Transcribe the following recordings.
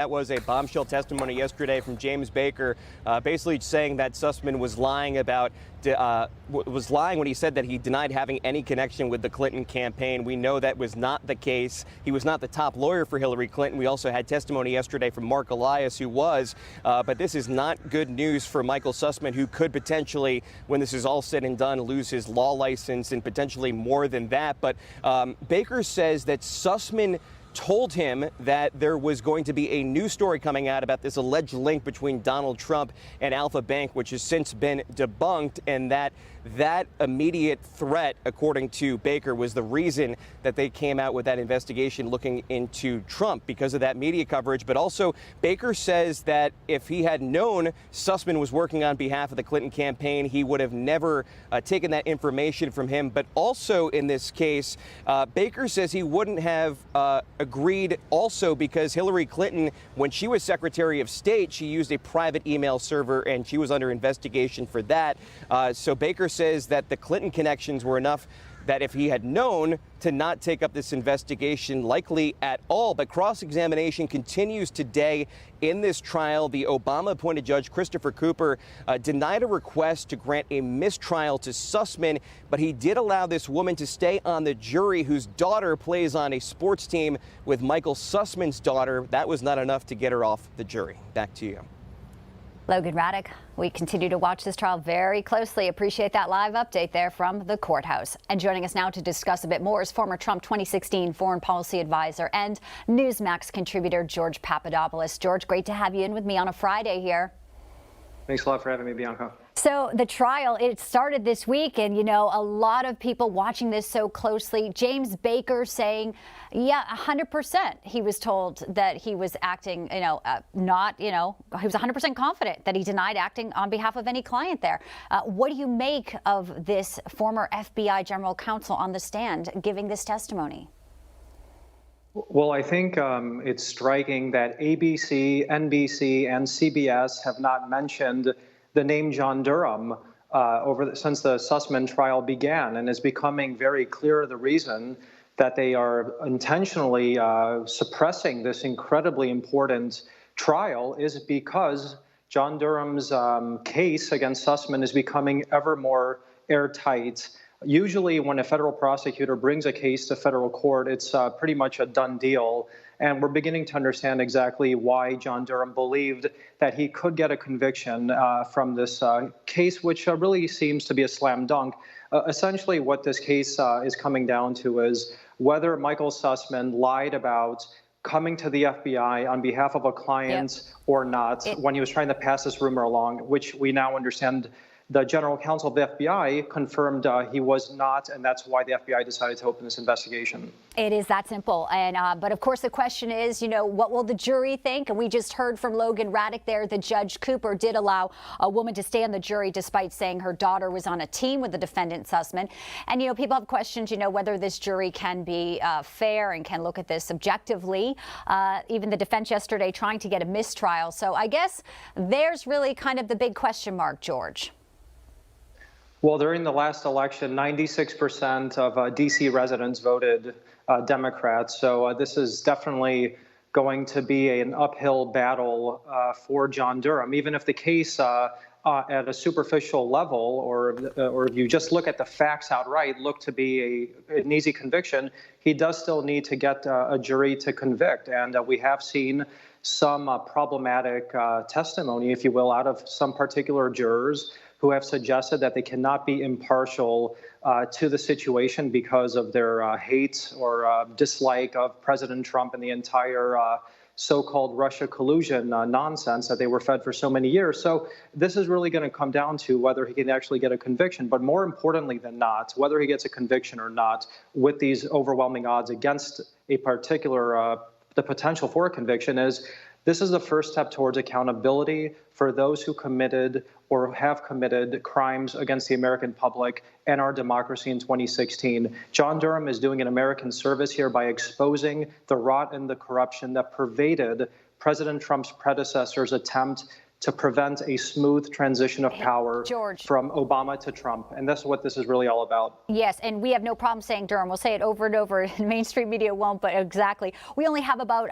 That was a bombshell testimony yesterday from James Baker, basically saying that Sussman was lying when he said that he denied having any connection with the Clinton campaign. We know that was not the case. He was not the top lawyer for Hillary Clinton. We also had testimony yesterday from Mark Elias, who was. But this is not good news for Michael Sussman, who could potentially, when this is all said and done, lose his law license and potentially more than that. But Baker says that Sussman told him that there was going to be a news story coming out about this alleged link between Donald Trump and Alpha Bank, which has since been debunked, and that immediate threat, according to Baker, was the reason that they came out with that investigation looking into Trump, because of that media coverage. But also, Baker says that if he had known Sussman was working on behalf of the Clinton campaign, he would have never taken that information from him. But also in this case, Baker says he wouldn't have agreed also because Hillary Clinton, when she was Secretary of State, she used a private email server and she was under investigation for that. So Baker says that the Clinton connections were enough that if he had known to not take up this investigation likely at all. But cross-examination continues today in this trial. The Obama-appointed judge, Christopher Cooper, denied a request to grant a mistrial to Sussman, but he did allow this woman to stay on the jury whose daughter plays on a sports team with Michael Sussman's daughter. That was not enough to get her off the jury. Back to you. Logan Raddick, we continue to watch this trial very closely. Appreciate that live update there from the courthouse. And joining us now to discuss a bit more is former Trump 2016 foreign policy advisor and Newsmax contributor George Papadopoulos. George, great to have you in with me on a Friday here. Thanks a lot for having me, Bianca. So the trial, it started this week, and, you know, a lot of people watching this so closely. James Baker saying, yeah, 100%. He was told that he was acting, he was 100% confident that he denied acting on behalf of any client there. What do you make of this former FBI general counsel on the stand giving this testimony? Well, I think it's striking that ABC, NBC, and CBS have not mentioned the name John Durham since the Sussman trial began, and it's becoming very clear the reason that they are intentionally suppressing this incredibly important trial is because John Durham's case against Sussman is becoming ever more airtight. Usually when a federal prosecutor brings a case to federal court, it's pretty much a done deal. And we're beginning to understand exactly why John Durham believed that he could get a conviction from this case, which really seems to be a slam dunk. Essentially, what this case is coming down to is whether Michael Sussman lied about coming to the FBI on behalf of a client or not when he was trying to pass this rumor along, which we now understand the general counsel of the FBI confirmed he was not, and that's why the FBI decided to open this investigation. It is that simple. And but of course, the question is, what will the jury think? And we just heard from Logan Raddick there. The Judge Cooper did allow a woman to stay on the jury despite saying her daughter was on a team with the defendant Sussman. And, people have questions, whether this jury can be fair and can look at this objectively. Even the defense yesterday trying to get a mistrial. So I guess there's really kind of the big question mark, George. Well, during the last election, 96% of D.C. residents voted Democrats. So this is definitely going to be an uphill battle for John Durham. Even if the case at a superficial level, or if you just look at the facts outright, look to be an easy conviction, he does still need to get a jury to convict. And we have seen some problematic testimony, if you will, out of some particular jurors who have suggested that they cannot be impartial to the situation because of their hate or dislike of President Trump and the entire so-called Russia collusion nonsense that they were fed for so many years. So this is really going to come down to whether he can actually get a conviction, but more importantly than not, whether he gets a conviction or not, with these overwhelming odds against a particular, the potential for a conviction this is the first step towards accountability for those who committed or have committed crimes against the American public and our democracy in 2016. John Durham is doing an American service here by exposing the rot and the corruption that pervaded President Trump's predecessor's attempt to prevent a smooth transition of power from Obama to Trump. And that's what this is really all about. Yes, and we have no problem saying Durham. We'll say it over and over. Mainstream media won't, but exactly. We only have about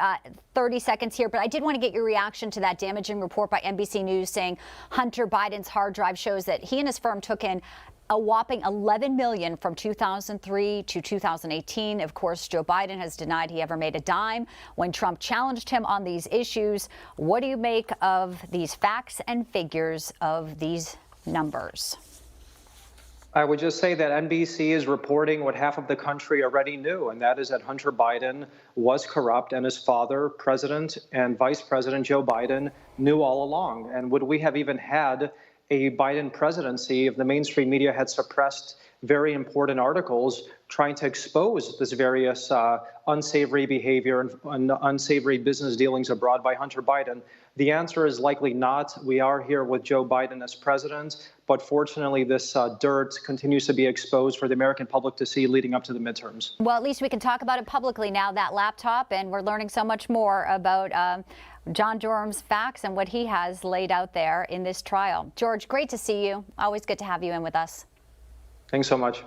30 seconds here, but I did want to get your reaction to that damaging report by NBC News saying Hunter Biden's hard drive shows that he and his firm took in a whopping $11 million from 2003 to 2018. Of course, Joe Biden has denied he ever made a dime when Trump challenged him on these issues. What do you make of these facts and figures of these numbers? I would just say that NBC is reporting what half of the country already knew, and that is that Hunter Biden was corrupt, and his father, President and Vice President Joe Biden, knew all along. And would we have even had a Biden presidency if the mainstream media had suppressed very important articles trying to expose this various unsavory behavior and unsavory business dealings abroad by Hunter Biden? The answer is likely not. We are here with Joe Biden as president, but fortunately this dirt continues to be exposed for the American public to see leading up to the midterms. Well, at least we can talk about it publicly now, that laptop, and we're learning so much more about John Durham's facts and what he has laid out there in this trial. George, great to see you. Always good to have you in with us. Thanks so much.